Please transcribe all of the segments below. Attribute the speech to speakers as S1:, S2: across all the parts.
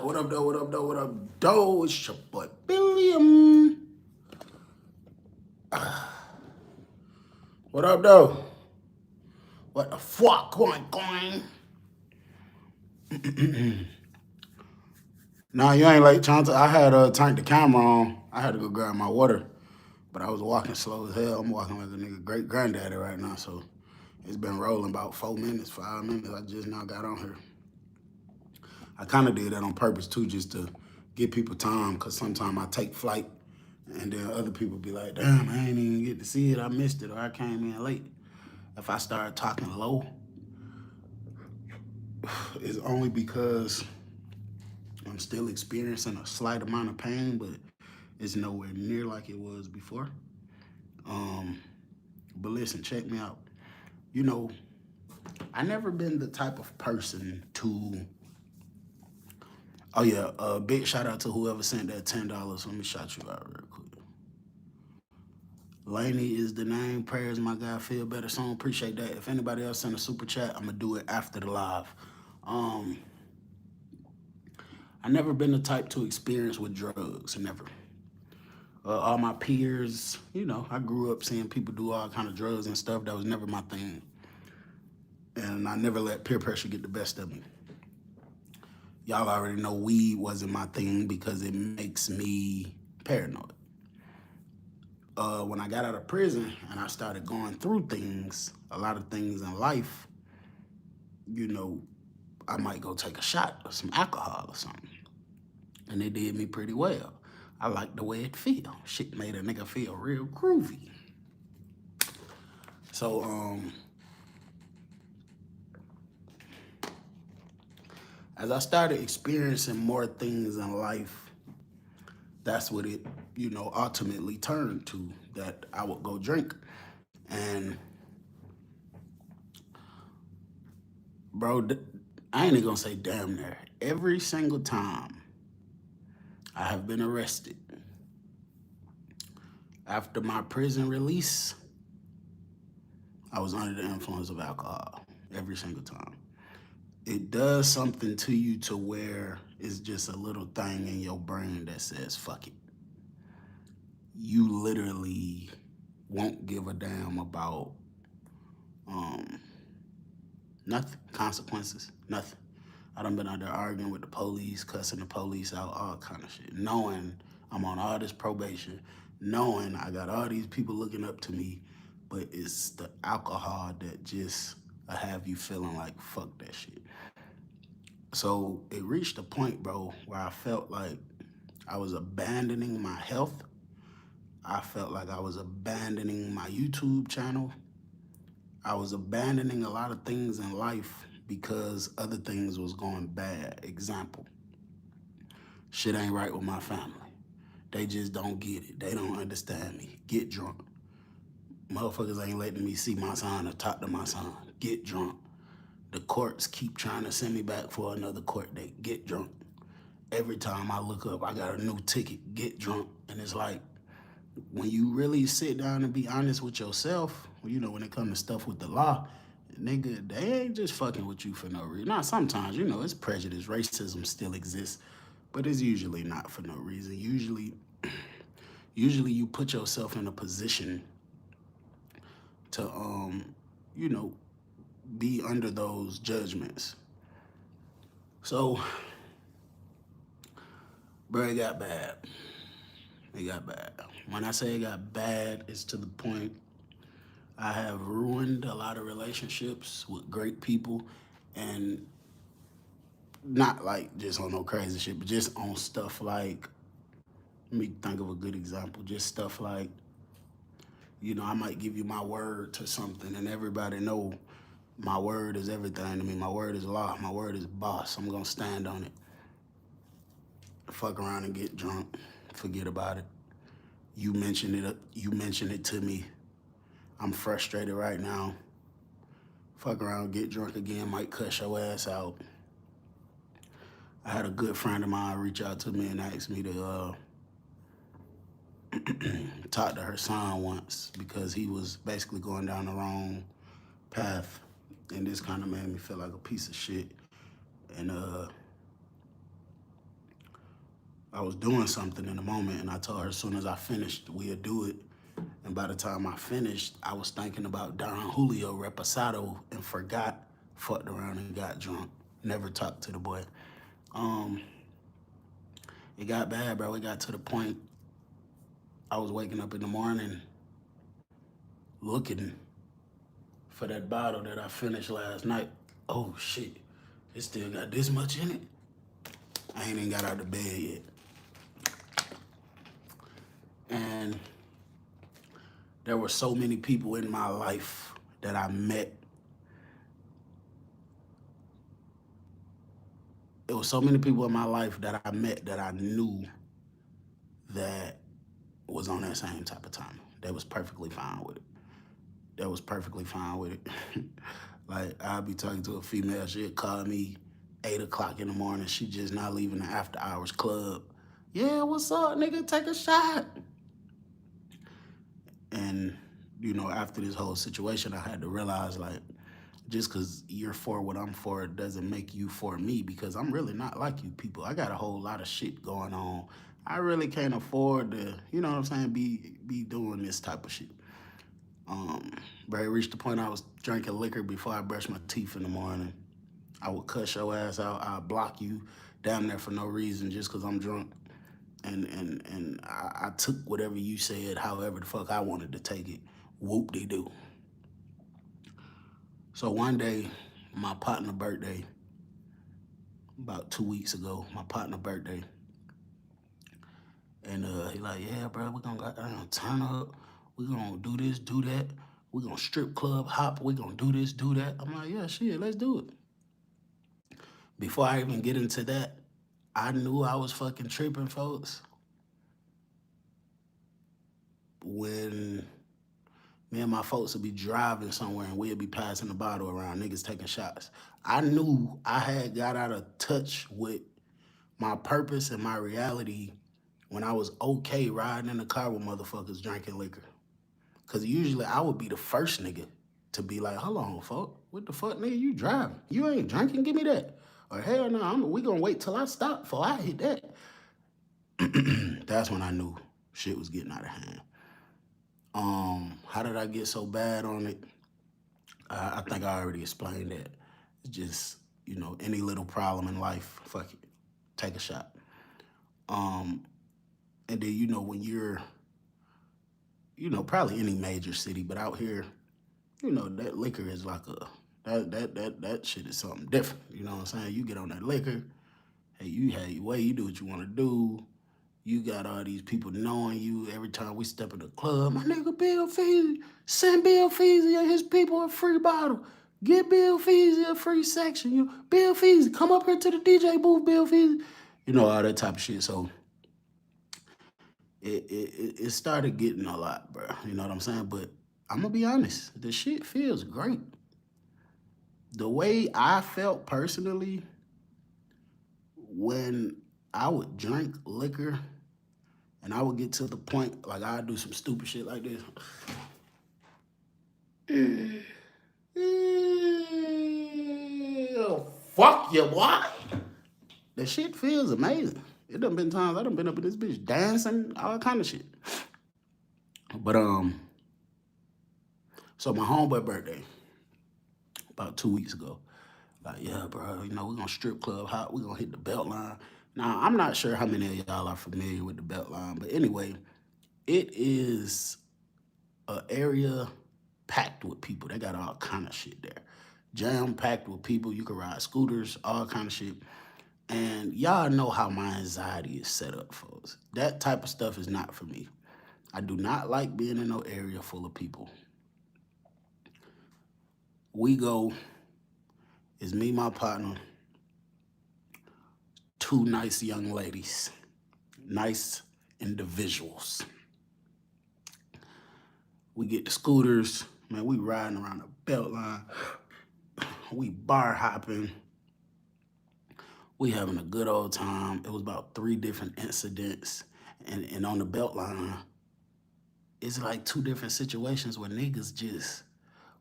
S1: What up, though? What up, though? What up, though? It's your boy, Billiam. What up, though? What the fuck going? Nah, you ain't late, Chanta. I had turned the camera on. I had to go grab my water, but I was walking slow as hell. I'm walking like a nigga great granddaddy right now, so it's been rolling about 4 minutes, 5 minutes. I just now got on here. I kind of did that on purpose too, just to give people time, because sometimes I take flight and then other people be like, damn, I ain't even get to see it. I missed it, or I came in late. If I start talking low, it's only because I'm still experiencing a slight amount of pain, but it's nowhere near like it was before. But listen, check me out. You know, I never been the type of person to. Oh yeah, big shout out to whoever sent that $10. Let me shout you out real quick. Laney is the name. Prayers, my guy. Feel better soon. Appreciate that. If anybody else send a super chat, I'm gonna do it after the live. I never been the type to experience with drugs. Never. All my peers, you know, I grew up seeing people do all kind of drugs and stuff. That was never my thing, and I never let peer pressure get the best of me. Y'all already know weed wasn't my thing because it makes me paranoid. When I got out of prison and I started going through things, a lot of things in life, you know, I might go take a shot of some alcohol or something. And it did me pretty well. I liked the way it feel. Shit made a nigga feel real groovy. So, as I started experiencing more things in life, that's what it, you know, ultimately turned to, that I would go drink. And bro, I ain't even gonna say damn near. Every single time I have been arrested after my prison release, I was under the influence of alcohol every single time. It does something to you to where it's just a little thing in your brain that says, fuck it. You literally won't give a damn about nothing, consequences, nothing. I done been out there arguing with the police, cussing the police out, all kind of shit, knowing I'm on all this probation, knowing I got all these people looking up to me, but it's the alcohol that just have you feeling like, fuck that shit. So it reached a point, bro, where I felt like I was abandoning my health. I felt like I was abandoning my YouTube channel. I was abandoning a lot of things in life because other things was going bad. Example, shit ain't right with my family. They just don't get it. They don't understand me. Get drunk. Motherfuckers ain't letting me see my son or talk to my son. Get drunk. The courts keep trying to send me back for another court date. Get drunk. Every time I look up, I got a new ticket. Get drunk. And it's like, when you really sit down and be honest with yourself, you know, when it comes to stuff with the law, nigga, they ain't just fucking with you for no reason. Not sometimes, you know, it's prejudice. Racism still exists, but it's usually not for no reason. Usually you put yourself in a position to, you know, be under those judgments. So, bro, it got bad. It got bad. When I say it got bad, it's to the point I have ruined a lot of relationships with great people, and not like just on no crazy shit, but just on stuff like, let me think of a good example, just stuff like, you know, I might give you my word to something and everybody know my word is everything to me. My word is law. My word is boss. I'm gonna stand on it. Fuck around and get drunk. Forget about it. You mentioned it. You mentioned it to me. I'm frustrated right now. Fuck around, get drunk again. Might cuss your ass out. I had a good friend of mine reach out to me and ask me to talk to her son once because he was basically going down the wrong path, and this kind of made me feel like a piece of shit. And I was doing something in the moment, and I told her as soon as I finished, we'll do it. And by the time I finished, I was thinking about Don Julio Reposado and forgot, fucked around and got drunk. Never talked to the boy. Um, it got bad, bro. It got to the point I was waking up in the morning looking for that bottle that I finished last night. Oh shit, it still got this much in it. I ain't even got out of bed yet. And there were so many people in my life that I met. There were so many people in my life that I met that I knew that was on that same type of time. That was perfectly fine with it. That was perfectly fine with it. Like, I'd be talking to a female, she'd call me 8 o'clock in the morning. She just not leaving the after hours club. Yeah, what's up, nigga? Take a shot. And, you know, after this whole situation, I had to realize, like, just because you're for what I'm for doesn't make you for me, because I'm really not like you people. I got a whole lot of shit going on. I really can't afford to, you know what I'm saying, be doing this type of shit. But it reached the point I was drinking liquor before I brushed my teeth in the morning. I would cuss your ass out. I'd block you down there for no reason just because I'm drunk. And I took whatever you said, however the fuck I wanted to take it. Whoop-de-doo. So one day, my partner birthday, about 2 weeks ago, my partner birthday, and he like, yeah, bro, we're gonna turn up. We're gonna do this, do that. We're gonna strip club hop. We're gonna do this, do that. I'm like, yeah, shit, let's do it. Before I even get into that, I knew I was fucking tripping, folks, when me and my folks would be driving somewhere and we'd be passing the bottle around, niggas taking shots. I knew I had got out of touch with my purpose and my reality when I was okay riding in the car with motherfuckers drinking liquor. Cause usually I would be the first nigga to be like, hold on, fuck. What the fuck, nigga, you driving? You ain't drinking, give me that. Or hell no, we gonna wait till I stop before I hit that. That's when I knew shit was getting out of hand. How did I get so bad on it? I think I already explained that. It's just, you know, any little problem in life, fuck it, take a shot. And then, you know, when you're, you know, probably any major city, but out here, you know, that liquor is like that shit is something different. You know what I'm saying? You get on that liquor, hey, you have your way, you do what you want to do. You got all these people knowing you every time we step in the club. My nigga Bill Feezy, send Bill Feezy and his people a free bottle. Get Bill Feezy a free section. You know, Bill Feezy, come up here to the DJ booth, Bill Feezy. You know, all that type of shit. So it started getting a lot, bro. You know what I'm saying? But I'm gonna be honest, the shit feels great. The way I felt personally when I would drink liquor and I would get to the point, like I'd do some stupid shit like this. Fuck you, boy. The shit feels amazing. It done been times I done been up in this bitch dancing, all kind of shit. But so my homeboy birthday, about 2 weeks ago, like, yeah, bro, you know, we're gonna strip club hot, we're gonna hit the belt line. Now, I'm not sure how many of y'all are familiar with the belt line, but anyway, it is an area packed with people. They got all kind of shit there. Jam packed with people. You can ride scooters, all kind of shit. And y'all know how my anxiety is set up, folks. That type of stuff is not for me. I do not like being in no area full of people. We go, it's me, my partner, two nice young ladies, nice individuals. We get the scooters, man, we riding around the belt line. We bar hopping. We having a good old time. It was about 3 different incidents. And on the belt line, it's like 2 different situations where niggas just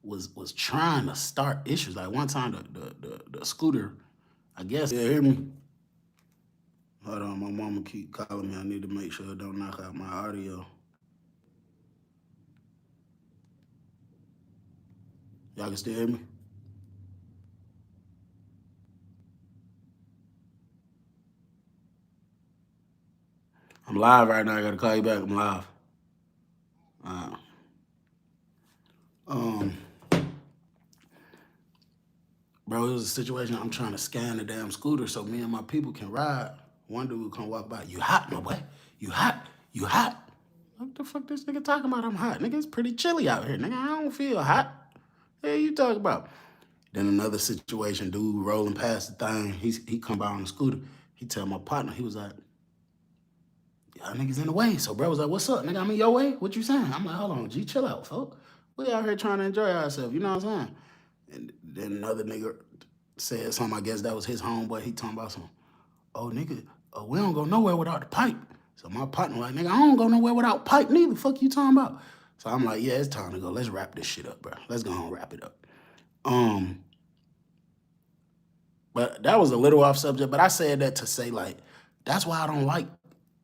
S1: was trying to start issues. Like one time the scooter, I guess, you hear me? Hold on, my mama keep calling me. I need to make sure it don't knock out my audio. Y'all can still hear me? I'm live right now. I gotta call you back. I'm live. Uh, um, bro, it was a situation. I'm trying to scan the damn scooter so me and my people can ride. One dude come walk by. You hot, my boy? You hot? You hot? What the fuck this nigga talking about? I'm hot. Nigga, it's pretty chilly out here. Nigga, I don't feel hot. What you talking about? Then another situation, dude rolling past the thing. He come by on the scooter. He tell my partner, he was like, y'all niggas in the way. So bro was like, what's up, nigga? I'm in your way? What you saying? I'm like, hold on, G, chill out, folks. We out here trying to enjoy ourselves, you know what I'm saying? And then another nigga said something, I guess that was his homeboy. He talking about some, oh nigga, we don't go nowhere without the pipe. So my partner like, nigga, I don't go nowhere without pipe neither. Fuck you talking about? So I'm like, yeah, it's time to go. Let's wrap this shit up, bro. Let's go and wrap it up. But that was a little off subject, but I said that to say, like, that's why I don't like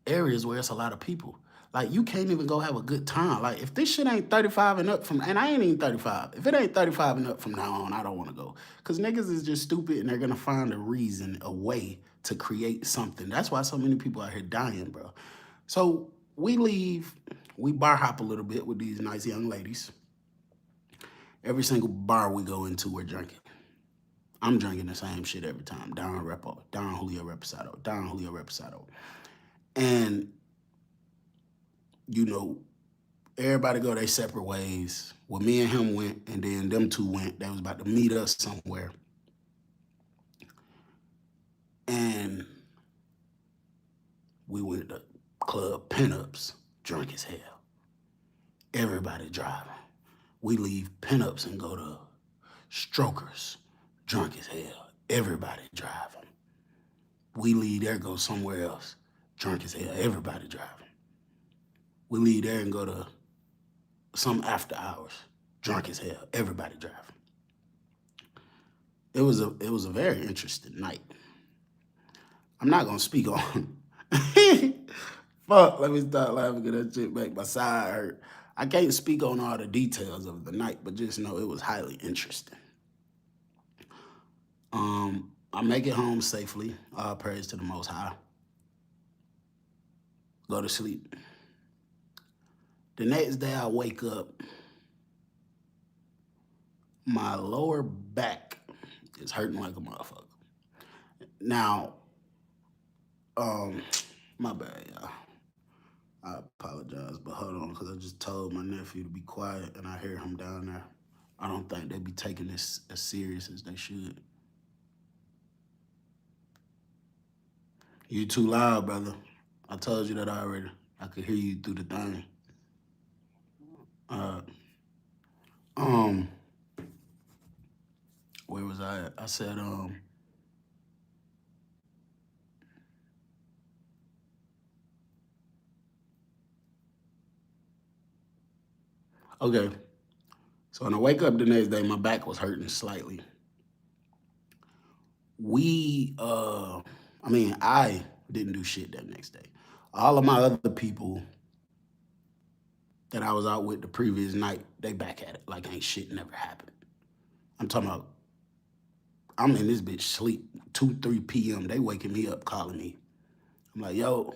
S1: areas where it's a lot of people. Like, you can't even go have a good time. Like, if this shit ain't 35 and up from, and I ain't even 35. If it ain't 35 and up from now on, I don't want to go. Because niggas is just stupid and they're going to find a reason, a way to create something. That's why so many people out here dying, bro. So we leave, we bar hop a little bit with these nice young ladies. Every single bar we go into, we're drinking. I'm drinking the same shit every time. Don Repo, Don Julio Reposado, Don Julio Reposado. And, you know, everybody go their separate ways. Well, me and him went, and then them two went. They was about to meet us somewhere. And we went to Club Pinups, drunk as hell. Everybody driving. We leave Pinups and go to Strokers, drunk as hell. Everybody driving. We leave there, go somewhere else, drunk as hell. Everybody driving. We leave there and go to some after hours, drunk as hell. Everybody driving. It was a very interesting night. I'm not gonna speak on. Fuck, let me stop laughing at that shit make my side hurt. I can't speak on all the details of the night, but just know it was highly interesting. I make it home safely. All praise to the Most High. Go to sleep. The next day I wake up, my lower back is hurting like a motherfucker. Now, my bad, y'all. I apologize, but hold on, because I just told my nephew to be quiet, and I hear him down there. I don't think they be taking this as serious as they should. You too loud, brother. I told you that already. I could hear you through the thing. Uh, um, where was I at? I said, okay. So when I wake up the next day, my back was hurting slightly. I didn't do shit that next day. All of my other people that I was out with the previous night, they back at it like ain't shit never happened. I'm talking about, I'm in this bitch sleep 2, 3 p.m. They waking me up calling me. I'm like, yo,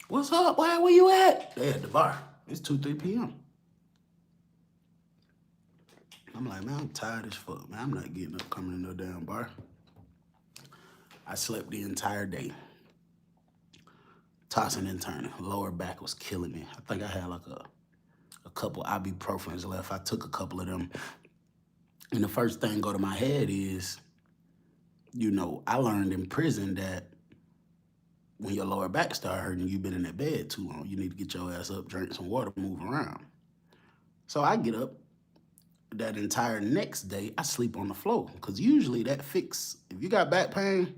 S1: what's up? Where you at? They at the bar. It's 2, 3 p.m. I'm like, man, I'm tired as fuck, man. I'm not getting up coming to no damn bar. I slept the entire day. Tossing and turning. Lower back was killing me. I think I had like a couple ibuprofens left. I took a couple of them. And the first thing go to my head is, you know, I learned in prison that when your lower back start hurting, you've been in that bed too long. You need to get your ass up, drink some water, move around. So I get up. That entire next day, I sleep on the floor. Because usually that fix, if you got back pain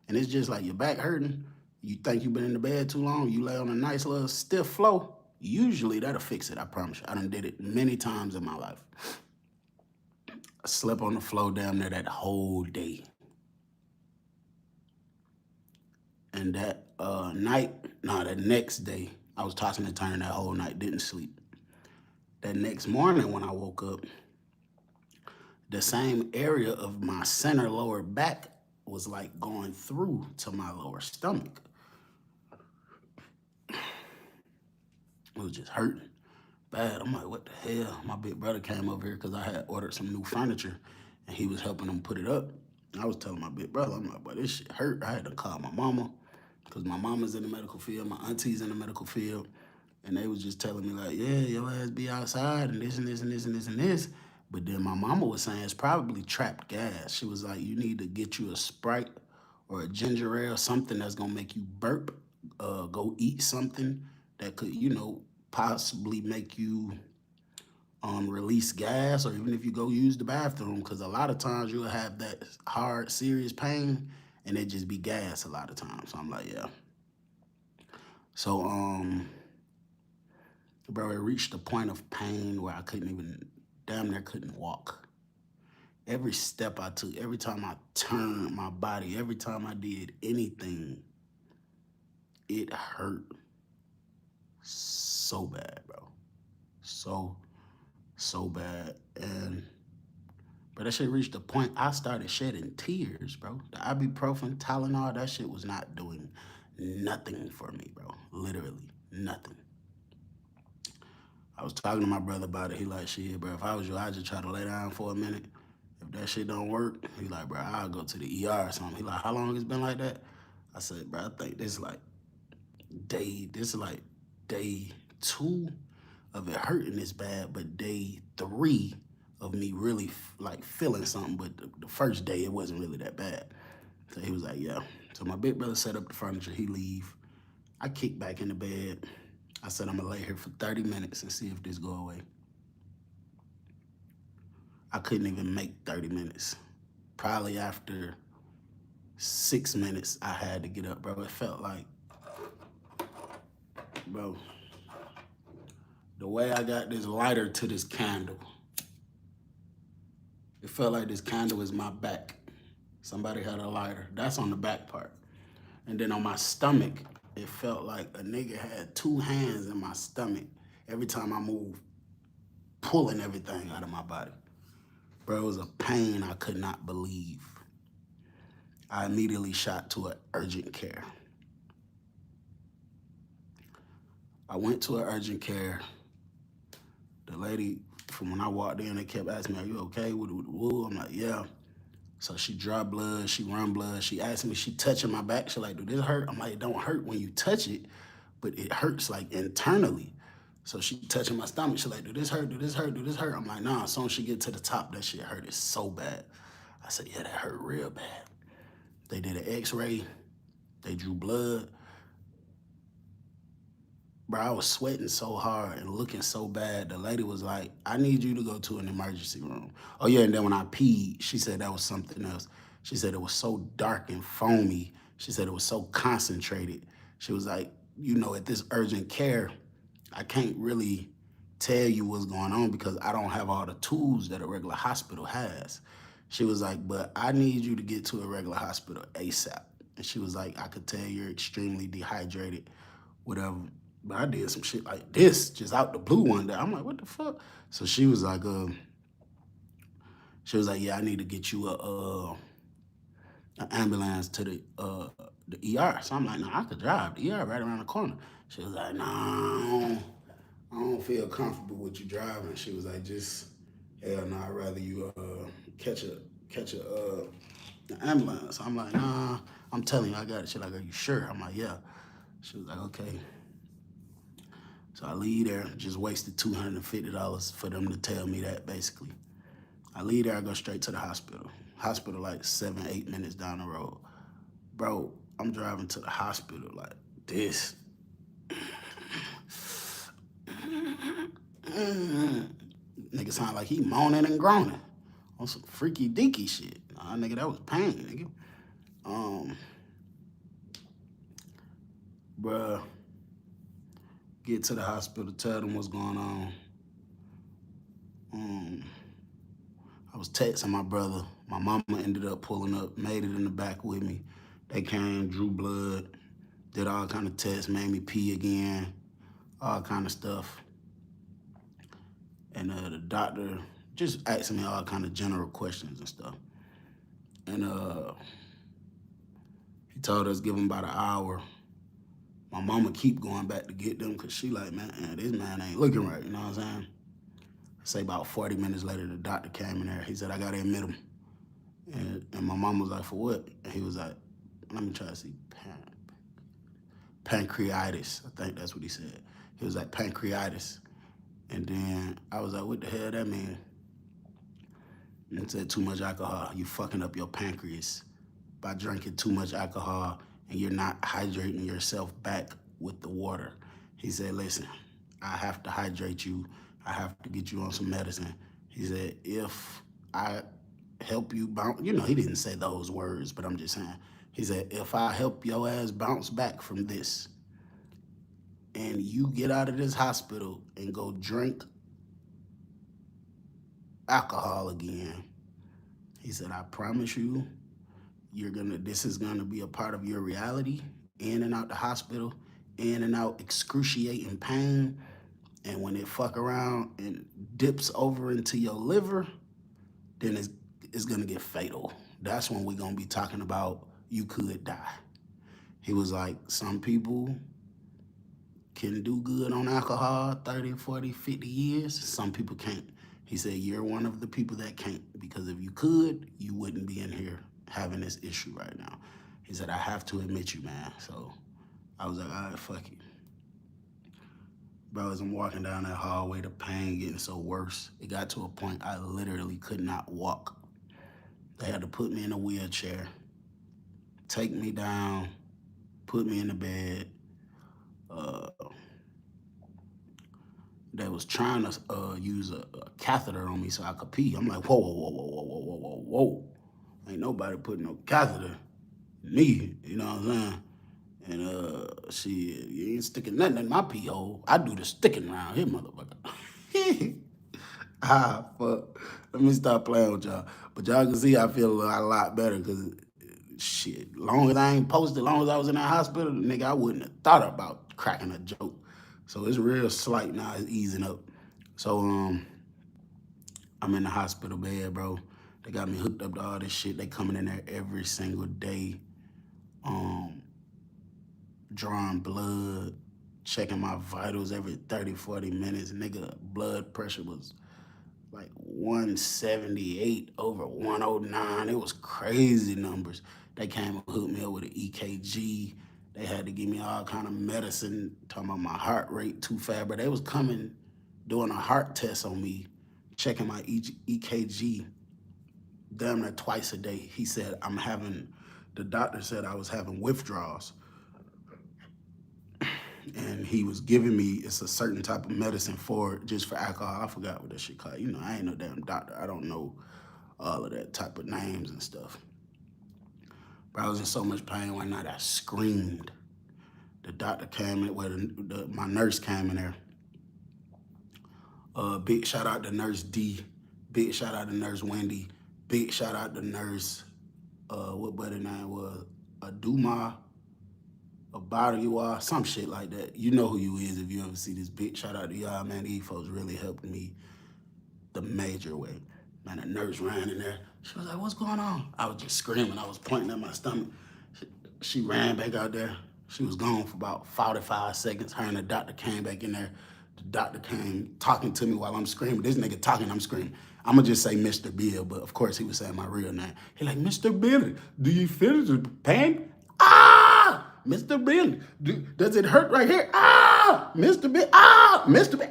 S1: and it's just like your back hurting, you think you've been in the bed too long, you lay on a nice little stiff floor, usually that'll fix it, I promise you. I done did it many times in my life. I slept on the floor damn near that whole day. And that the next day, I was tossing and turning that whole night, didn't sleep. That next morning when I woke up, the same area of my center lower back was like going through to my lower stomach. It was just hurting bad. I'm like, what the hell? My big brother came over here because I had ordered some new furniture and he was helping them put it up. I was telling my big brother, I'm like, boy, this shit hurt. I had to call my mama because my mama's in the medical field, my auntie's in the medical field. And they was just telling me like, yeah, your ass be outside and this and this and this and this and this. But then my mama was saying it's probably trapped gas. She was like, you need to get you a Sprite or a ginger ale, something that's gonna make you burp. Go eat something that could, possibly make you release gas, or even if you go use the bathroom, because a lot of times you'll have that hard, serious pain, and it just be gas a lot of times. So I'm like, yeah. So bro, it reached a point of pain where I damn near couldn't walk. Every step I took, every time I turned my body, every time I did anything, it hurt so bad, bro. So bad. But that shit reached a point I started shedding tears, bro. The ibuprofen, Tylenol, that shit was not doing nothing for me, bro. Literally nothing. I was talking to my brother about it. He like, shit, bro, if I was you, I'd just try to lay down for a minute. If that shit don't work, he like, bro, I'll go to the ER or something. He like, how long it's been like that? I said, bro, I think this is like day 2 of it hurting this bad, but day 3 of me really like feeling something. But the first day, it wasn't really that bad. So he was like, yeah. So my big brother set up the furniture. He leave. I kick back in the bed. I said, I'm gonna lay here for 30 minutes and see if this go away. I couldn't even make 30 minutes. Probably after 6 minutes, I had to get up, bro. It felt like, bro, the way I got this lighter to this candle, it felt like this candle was my back. Somebody had a lighter. That's on the back part. And then on my stomach, it felt like a nigga had 2 hands in my stomach every time I moved, pulling everything out of my body. Bro, it was a pain I could not believe. I immediately shot to an urgent care. I went to an urgent care. The lady, from when I walked in, they kept asking me, are you okay? I'm like, yeah. So she draw blood, she run blood. She asked me, she touching my back. She like, do this hurt? I'm like, it don't hurt when you touch it, but it hurts like internally. So she touching my stomach. She like, do this hurt? Do this hurt? Do this hurt? I'm like, nah, as soon as she get to the top, that shit hurt. It's so bad. I said, yeah, that hurt real bad. They did an x-ray. They drew blood. Bro, I was sweating so hard and looking so bad. The lady was like, I need you to go to an emergency room. Oh yeah, and then when I peed, she said that was something else. She said it was so dark and foamy. She said it was so concentrated. She was like, at this urgent care, I can't really tell you what's going on because I don't have all the tools that a regular hospital has. She was like, but I need you to get to a regular hospital ASAP. And she was like, I could tell you're extremely dehydrated, whatever. But I did some shit like this just out the blue one day. I'm like, what the fuck? So she was like, yeah, I need to get you an ambulance to the ER. So I'm like, no, I could drive. The ER right around the corner. She was like, no, I don't feel comfortable with you driving. She was like, hell no, I'd rather you catch an ambulance. I'm like, nah, I'm telling you, I got it. She's like, are you sure? I'm like, yeah. She was like, okay. So I leave there, just wasted $250 for them to tell me that, basically. I leave there, I go straight to the hospital. Hospital like 7, 8 minutes down the road. Bro, I'm driving to the hospital like this. Nigga sound like he moaning and groaning on some freaky deaky shit. Nah, nigga, that was pain, nigga. Bruh, get to the hospital, tell them what's going on. I was texting my brother. My mama ended up pulling up, made it in the back with me. They came, drew blood. Did all kind of tests, made me pee again, all kind of stuff. And the doctor just asking me all kind of general questions and stuff. And he told us give him about an hour. My mama keep going back to get them because she like, man, this man ain't looking right, you know what I'm saying? Say about 40 minutes later, the doctor came in there. He said, I gotta admit him. And my mom was like, for what? And he was like, let me try to see, pancreatitis. I think that's what he said. He was like, pancreatitis. And then I was like, what the hell that mean? And he said, too much alcohol. You fucking up your pancreas by drinking too much alcohol and you're not hydrating yourself back with the water. He said, listen, I have to hydrate you. I have to get you on some medicine. He said, if I help you bounce, you know, he didn't say those words, but I'm just saying. He said, if I help your ass bounce back from this and you get out of this hospital and go drink alcohol again, he said, I promise you, this is gonna be a part of your reality, in and out the hospital, in and out excruciating pain. And when it fuck around and dips over into your liver, then it's gonna get fatal. That's when we're gonna be talking about you could die. He was like, some people can do good on alcohol 30, 40, 50 years. Some people can't. He said, you're one of the people that can't, because if you could, you wouldn't be in here having this issue right now. He said, I have to admit you, man. So I was like, all right, fuck it. Bro, as I'm walking down that hallway, the pain getting so worse, it got to a point I literally could not walk. They had to put me in a wheelchair, take me down, put me in the bed. They was trying to use a catheter on me so I could pee. I'm like, whoa, whoa, whoa, whoa, whoa, whoa, whoa, whoa, whoa. Ain't nobody putting no catheter in me, you know what I'm saying? And shit, you ain't sticking nothing in my pee hole. I do the sticking around here, motherfucker. Fuck. Let me stop playing with y'all. But y'all can see I feel a lot better because shit, long as I ain't posted, long as I was in that hospital, nigga, I wouldn't have thought about cracking a joke. So it's real slight now, it's easing up. So I'm in the hospital bed, bro. They got me hooked up to all this shit. They coming in there every single day, drawing blood, checking my vitals every 30, 40 minutes. Nigga, blood pressure was like 178 over 109. It was crazy numbers. They came and hooked me up with an EKG. They had to give me all kind of medicine, talking about my heart rate too fast. But they was coming, doing a heart test on me, checking my EKG damn near twice a day. He said, the doctor said I was having withdrawals. And he was giving me, it's a certain type of medicine for it, just for alcohol. I forgot what that shit called. You know, I ain't no damn doctor. I don't know all of that type of names and stuff. But I was in so much pain one night, I screamed. The doctor came in, my nurse came in there. Big shout out to Nurse D. Big shout out to Nurse Wendy. Big shout out to Nurse, what buddy name was? Aduma. About you are, some shit like that. You know who you is if you ever see this. Big shout out to y'all, man. These folks really helped me the major way. Man, the nurse ran in there. She was like, what's going on? I was just screaming. I was pointing at my stomach. She ran back out there. She was gone for about 45 seconds. Her and the doctor came back in there. The doctor came talking to me while I'm screaming. This nigga talking, I'm screaming. I'm gonna just say Mr. Bill, but of course he was saying my real name. He like, Mr. Bill, do you feel the pain? Mr. Bill, does it hurt right here? Mr. Bill, Mr. Bill,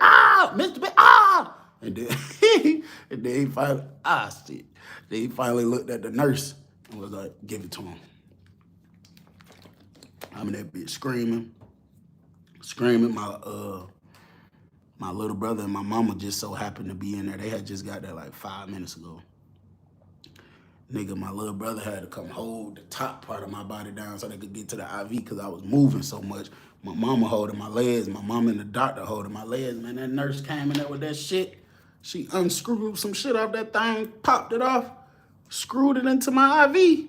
S1: Mr. Bill, And then, and then he finally, shit. Then he finally looked at the nurse and was like, give it to him. I'm in that bitch screaming. My little brother and my mama just so happened to be in there. They had just got there like 5 minutes ago. Nigga, my little brother had to come hold the top part of my body down so they could get to the IV because I was moving so much. My mama holding my legs, my mama and the doctor holding my legs. Man, that nurse came in there with that shit. She unscrewed some shit off that thing, popped it off, screwed it into my IV.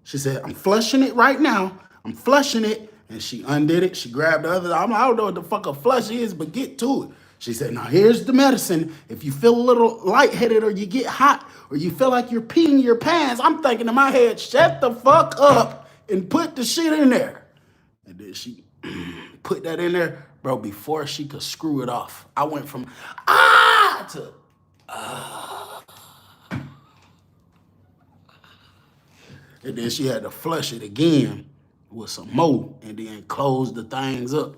S1: She said, I'm flushing it right now. I'm flushing it, And she undid it. She grabbed the other. I don't know what the fuck a flush is, but get to it. She said, now here's the medicine. If you feel a little lightheaded or you get hot or you feel like you're peeing your pants, I'm thinking in my head, shut the fuck up and put the shit in there. And then she put that in there, bro, before she could screw it off. I went from to and then she had to flush it again with some more and then close the things up.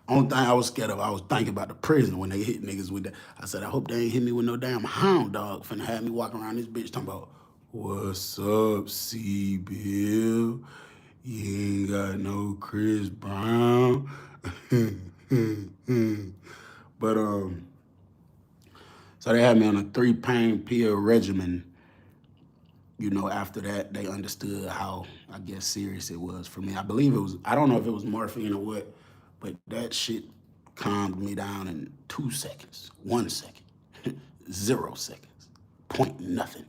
S1: Only thing I was scared of, I was thinking about the prison when they hit niggas with that. I said, I hope they ain't hit me with no damn hound dog finna have me walking around this bitch talking about, what's up, C-Bill? You ain't got no Chris Brown. But so they had me on a 3-pain pill regimen. You know, after that, they understood how, I guess, serious it was for me. I believe it was, I don't know if it was morphine or what, but that shit calmed me down in 2 seconds, 1 second, 0 seconds, point nothing.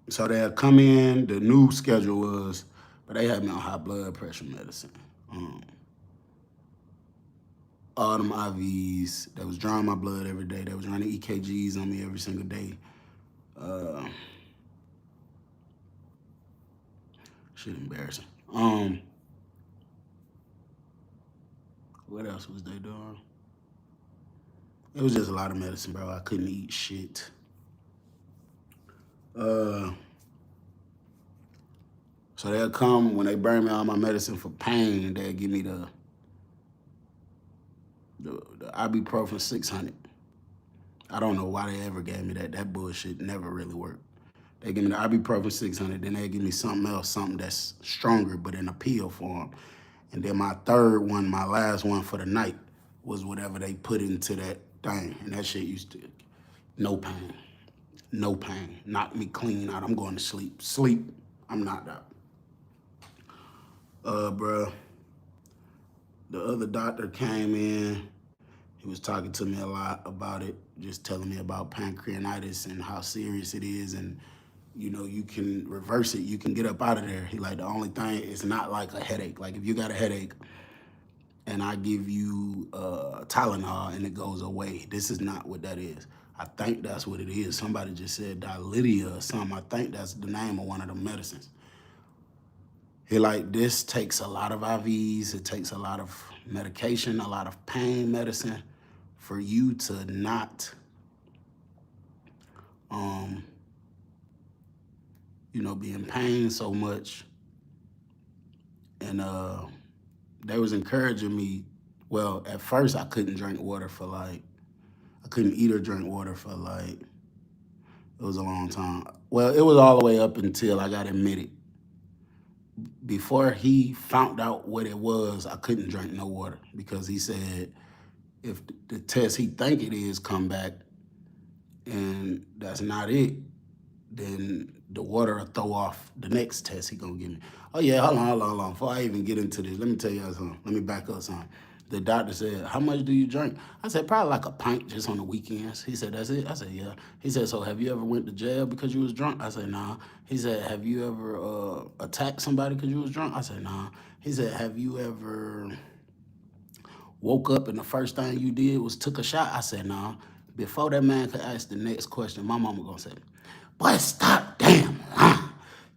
S1: So they'll come in, the new schedule was, but they had me on high blood pressure medicine. All them IVs, they was drawing my blood every day. They was running EKGs on me every single day. Shit embarrassing. What else was they doing? It was just a lot of medicine, bro. I couldn't eat shit. So they'll come, when they burn me all my medicine for pain, they'll give me the ibuprofen 600. I don't know why they ever gave me that. That bullshit never really worked. They give me the ibuprofen 600, then they give me something else, something that's stronger, but in a pill form. And then my third one, my last one for the night, was whatever they put into that thing. And that shit used to, no pain, no pain. Knock me clean out. I'm going to sleep. Sleep, I'm knocked out. Bruh, the other doctor came in. He was talking to me a lot about it, just telling me about pancreatitis and how serious it is, and you know, you can reverse it, you can get up out of there. He like, the only thing is not like a headache. Like if you got a headache and I give you Tylenol and it goes away, this is not what that is. I think that's what it is. Somebody just said Dilydia or something. I think that's the name of one of the medicines. He like, this takes a lot of IVs, it takes a lot of medication, a lot of pain medicine for you to not, you know, be in pain so much. And they was encouraging me. Well, at first I couldn't drink water for like, I couldn't eat or drink water for like, it was a long time. Well, it was all the way up until I got admitted. Before he found out what it was, I couldn't drink no water because he said if the test he think it is come back and that's not it, then the water will throw off the next test he gonna give me. Oh yeah, hold on. Before I even get into this, let me tell you something. Let me back up something. The doctor said, how much do you drink? I said, probably like a pint just on the weekends. He said, that's it? I said, yeah. He said, so have you ever went to jail because you was drunk? I said, nah. He said, have you ever attacked somebody because you was drunk? I said, nah. He said, have you ever woke up and the first thing you did was took a shot? I said, nah. Before that man could ask the next question, my mama gonna say, boy, stop damn lying.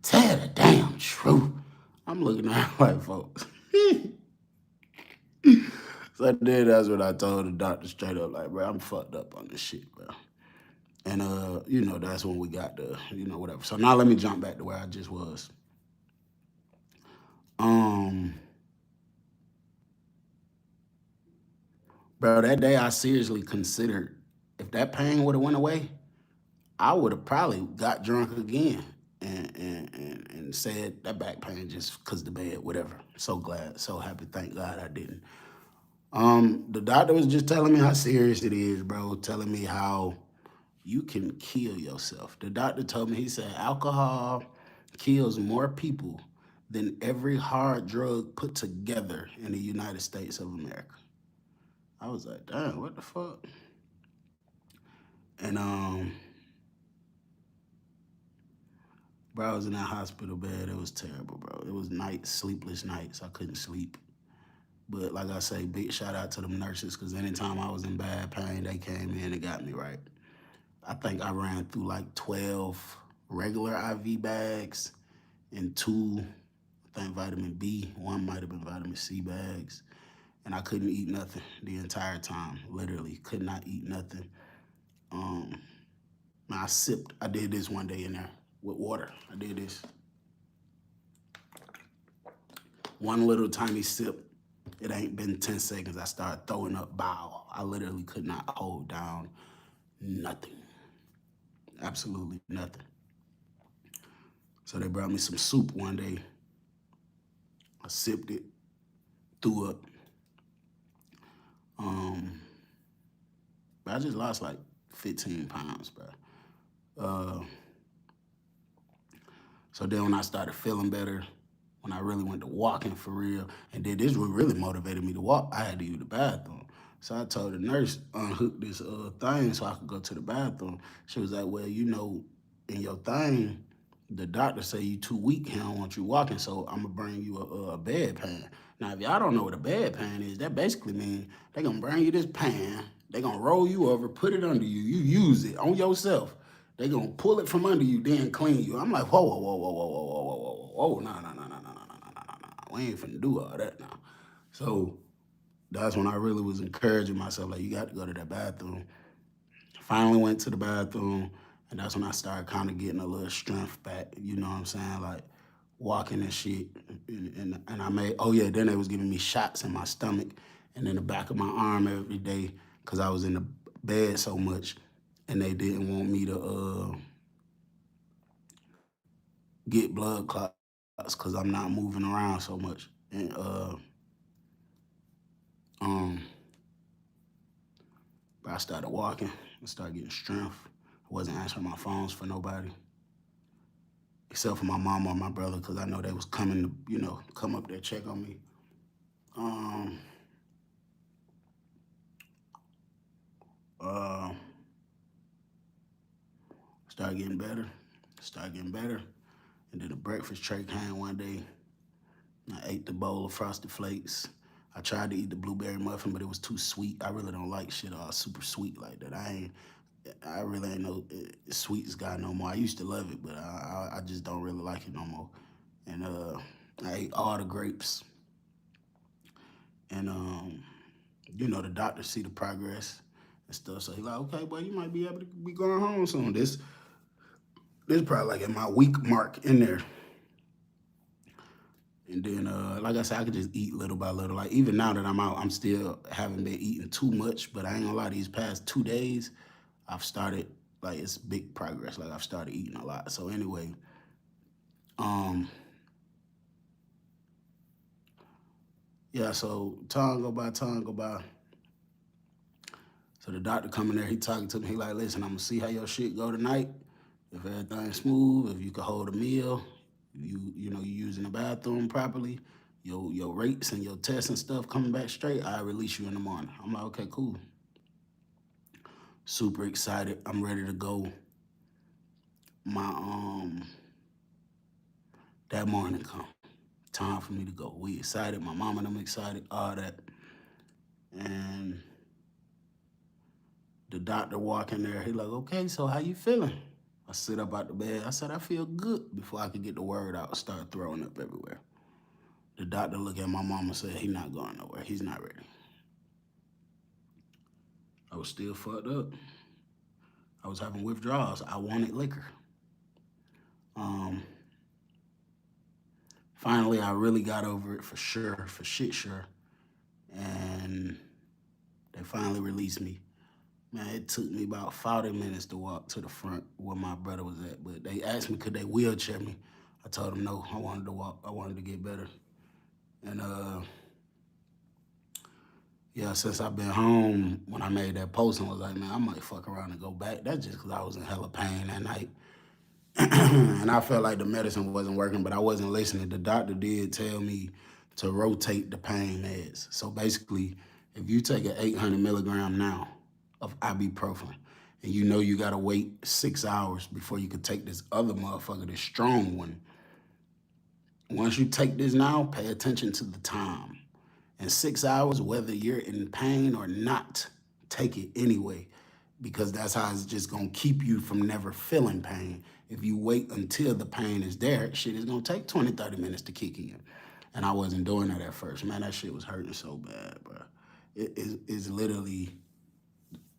S1: Tell the damn truth. I'm looking at her like, folks. So then that's what I told the doctor straight up, like, bro, I'm fucked up on this shit, bro. And, you know, that's when we got the, you know, whatever. So now let me jump back to where I just was. Bro, that day I seriously considered if that pain would have went away, I would have probably got drunk again and said that back pain just cause the bed, whatever. So glad, so happy, thank God I didn't. The doctor was just telling me how serious it is, bro, telling me how you can kill yourself. The doctor told me, he said, alcohol kills more people than every hard drug put together in the United States of America. I was like, damn, what the fuck? And bro, Bro, I was in that hospital bed. It was terrible, bro. It was nights, sleepless nights. I couldn't sleep. But like I say, big shout out to them nurses because anytime I was in bad pain, they came in and got me right. I think I ran through like 12 regular IV bags and two, I think vitamin B, one might have been vitamin C bags. And I couldn't eat nothing the entire time. Literally, could not eat nothing. Um, I did this one day in there with water. I did this. One little tiny sip. It ain't been 10 seconds. I started throwing up bile. I literally could not hold down nothing. Absolutely nothing. So they brought me some soup one day. I sipped it, threw up. But I just lost like 15 pounds, bro. Uh, so then when I started feeling better, when I really went to walking for real, and then this what really motivated me to walk, I had to use the bathroom. So I told the nurse, unhook this thing so I could go to the bathroom. She was like, well, you know, in your thing, the doctor say you too weak. He don't want you walking, so I'm gonna bring you a bedpan. Now, if y'all don't know what a bedpan is, that basically means they gonna bring you this pan, they gonna roll you over, put it under you, you use it on yourself. They gonna pull it from under you, then clean you. I'm like, whoa, whoa, whoa, whoa, whoa, whoa, whoa, whoa, whoa, whoa, no, no, no, no, no, no, no, no, no, no. We ain't finna do all that now. So that's when I really was encouraging myself, like, you got to go to that bathroom. Finally went to the bathroom, and that's when I started kind of getting a little strength back. You know what I'm saying? Like walking and shit. And I made, oh yeah, then they was giving me shots in my stomach and in the back of my arm every day because I was in the bed so much, and they didn't want me to get blood clots because I'm not moving around so much. And um, but I started walking and started getting strength. I wasn't answering my phones for nobody except for my mom or my brother because I know they was coming to, you know, come up there check on me. Um, uh, started getting better, started getting better. And then the breakfast tray came one day. I ate the bowl of Frosted Flakes. I tried to eat the blueberry muffin, but it was too sweet. I really don't like shit all super sweet like that. I really ain't no sweets guy no more. I used to love it, but I just don't really like it no more. And I ate all the grapes. And you know, the doctor see the progress and stuff. So he like, okay, boy, you might be able to be going home soon. This probably like at my week mark in there. And then, like I said, I could just eat little by little. Like even now that I'm out, I'm still haven't been eating too much. But I ain't gonna lie, these past 2 days, I've started like it's big progress. Like I've started eating a lot. So anyway, um, yeah. So time go by, time go by. So the doctor come in there, he talking to me. He like, listen, I'm gonna see how your shit go tonight. If everything's smooth, if you can hold a meal, you know you using the bathroom properly, your rates and your tests and stuff coming back straight, I release you in the morning. I'm like, okay, cool. Super excited. I'm ready to go. My that morning come. Time for me to go. We excited. My mom and them excited. All that. And the doctor walk in there. He like, okay, so how you feeling? I sit up out the bed. I said, I feel good before I could get the word out. Start throwing up everywhere. The doctor looked at my mom and said, he's not going nowhere. He's not ready. I was still fucked up. I was having withdrawals. I wanted liquor. Um, Finally, I really got over it for sure, for shit sure. And they finally released me. Man, it took me about 40 minutes to walk to the front where my brother was at. But they asked me, could they wheelchair me? I told them no, I wanted to walk. I wanted to get better. And yeah, since I've been home, when I made that post and was like, man, I might fuck around and go back. That's just because I was in hella pain that night. And I felt like the medicine wasn't working, but I wasn't listening. The doctor did tell me to rotate the pain meds. So basically, if you take an 800 milligram now of ibuprofen and you know you gotta wait 6 hours before you could take this other motherfucker, this strong one. Once you take this now, pay attention to the time. In 6 hours, whether you're in pain or not, take it anyway, because that's how it's just gonna keep you from never feeling pain. If you wait until the pain is there, shit is gonna take 20, 30 minutes to kick in. And I wasn't doing that at first. Man, that shit was hurting so bad, bro. It's literally,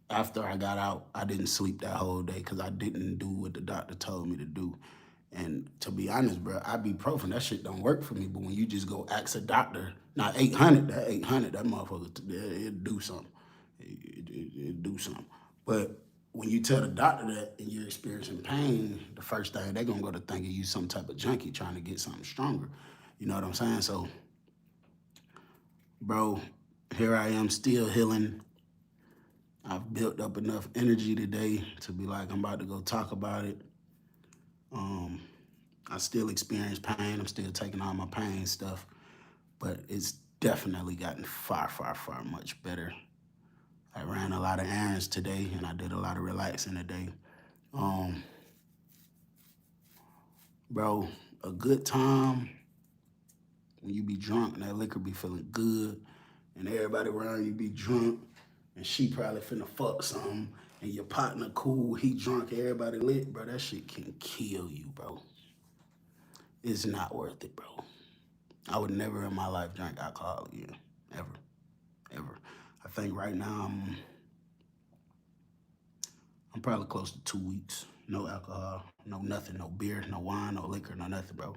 S1: after I got out, I didn't sleep that whole day because I didn't do what the doctor told me to do. And to be honest, bro, ibuprofen, that shit don't work for me. But when you just go ask a doctor, not 800, that motherfucker, it do something. It do something. But when you tell the doctor that and you're experiencing pain, the first thing they're gonna go to thinking you some type of junkie trying to get something stronger. You know what I'm saying? So, bro, here I am still healing. I've built up enough energy today to be like, I'm about to go talk about it. Um, I still experience pain. I'm still taking all my pain stuff, but it's definitely gotten far, far, far much better. I ran a lot of errands today and I did a lot of relaxing today. Um, Bro, a good time when you be drunk and that liquor be feeling good and everybody around you be drunk and she probably finna fuck something and your partner cool, he drunk, everybody lit, bro, that shit can kill you, bro. It's not worth it, bro. I would never in my life drink alcohol again. Ever. Ever. I think right now I'm probably close to 2 weeks. No alcohol, no nothing, no beer, no wine, no liquor, no nothing, bro.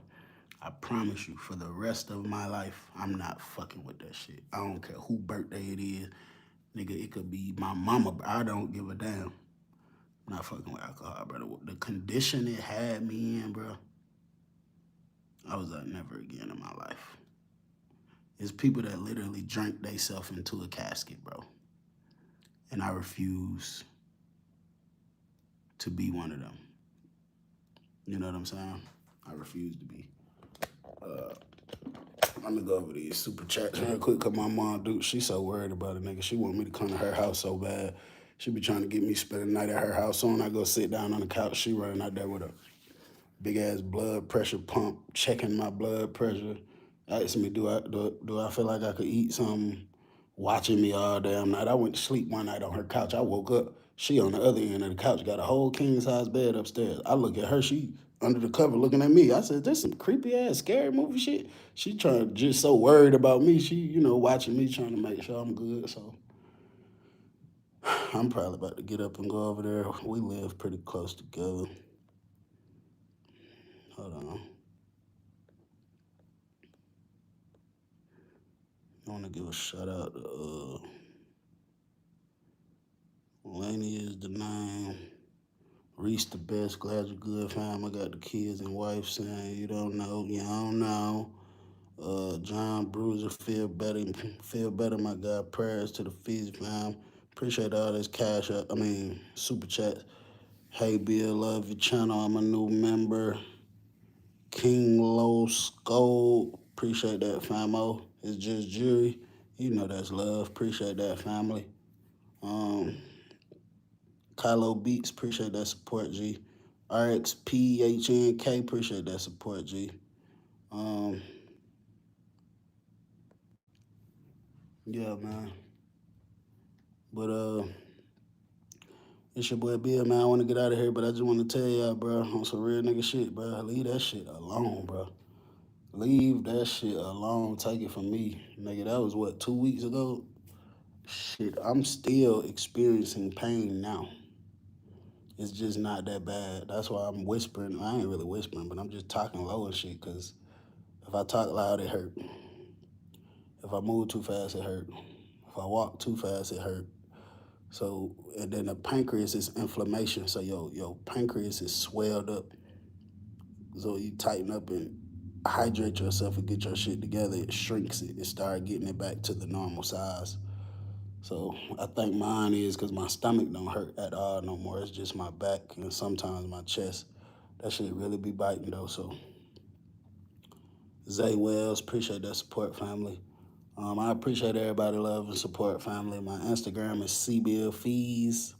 S1: I promise you, for the rest of my life, I'm not fucking with that shit. I don't care who birthday it is. Nigga, it could be my mama. I don't give a damn. I'm not fucking with alcohol, bro. The condition it had me in, bro, I was like, never again in my life. It's people that literally drink themselves into a casket, bro. And I refuse to be one of them. You know what I'm saying? I refuse to be. Uh, Let me go over these super chats real quick, cause my mom, dude, she so worried about it, nigga. She want me to come to her house so bad. She be trying to get me spend the night at her house. So when I go sit down on the couch, she running out there with a big ass blood pressure pump, checking my blood pressure. Asking me, do I feel like I could eat something? Watching me all damn night. I went to sleep one night on her couch. I woke up. She on the other end of the couch, got a whole king size bed upstairs. I look at her. She under the cover looking at me. I said, "This some creepy ass scary movie shit." She trying just so worried about me. She watching me, trying to make sure I'm good. So I'm probably about to get up and go over there. We live pretty close together. Hold on. I want to give a shout out to Laney is the name. Reese the best. Glad you're good, fam. I got the kids and wife saying you don't know. You don't know. John Bruiser, feel better. Feel better, my God. Prayers to the feast, fam. Appreciate all this cash up. Super chat. Hey, Bill, love your channel. I'm a new member. King Low Skull. Appreciate that, famo. It's just jury. You know that's love. Appreciate that, family. Um, Kylo Beats, appreciate that support, G. RXPHNK, appreciate that support, G. Um, yeah, man. But it's your boy Bill, man. I want to get out of here, but I just want to tell y'all, bro, on some real nigga shit, bro. Leave that shit alone, bro. Leave that shit alone. Take it from me, nigga. That was what, 2 weeks ago? Shit, I'm still experiencing pain now. It's just not that bad. That's why I'm whispering. I ain't really whispering, but I'm just talking low and shit, because if I talk loud, it hurt. If I move too fast, it hurt. If I walk too fast, it hurt. So, and then the pancreas is inflammation. So your pancreas is swelled up. So you tighten up and hydrate yourself and get your shit together. It shrinks it. It start getting it back to the normal size. So I think mine is because my stomach don't hurt at all no more. It's just my back and sometimes my chest. That shit really be biting though. So Zay Wells, appreciate that support, family. I appreciate everybody love and support, family. My Instagram is CBillFees.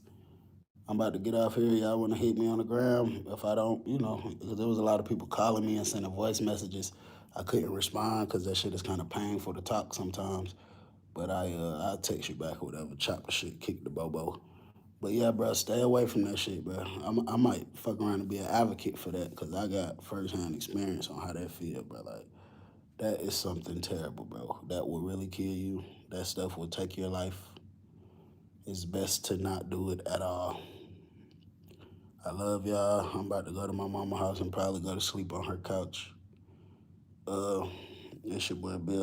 S1: I'm about to get off here. Y'all want to hit me on the gram? If I don't, because there was a lot of people calling me and sending voice messages. I couldn't respond because that shit is kind of painful to talk sometimes. But I'll text you back or whatever. Chop the shit, kick the bobo. But yeah, bro, stay away from that shit, bro. I might fuck around and be an advocate for that because I got firsthand experience on how that feel, bro. Like, that is something terrible, bro. That will really kill you. That stuff will take your life. It's best to not do it at all. I love y'all. I'm about to go to my mama's house and probably go to sleep on her couch. It's your boy Bill.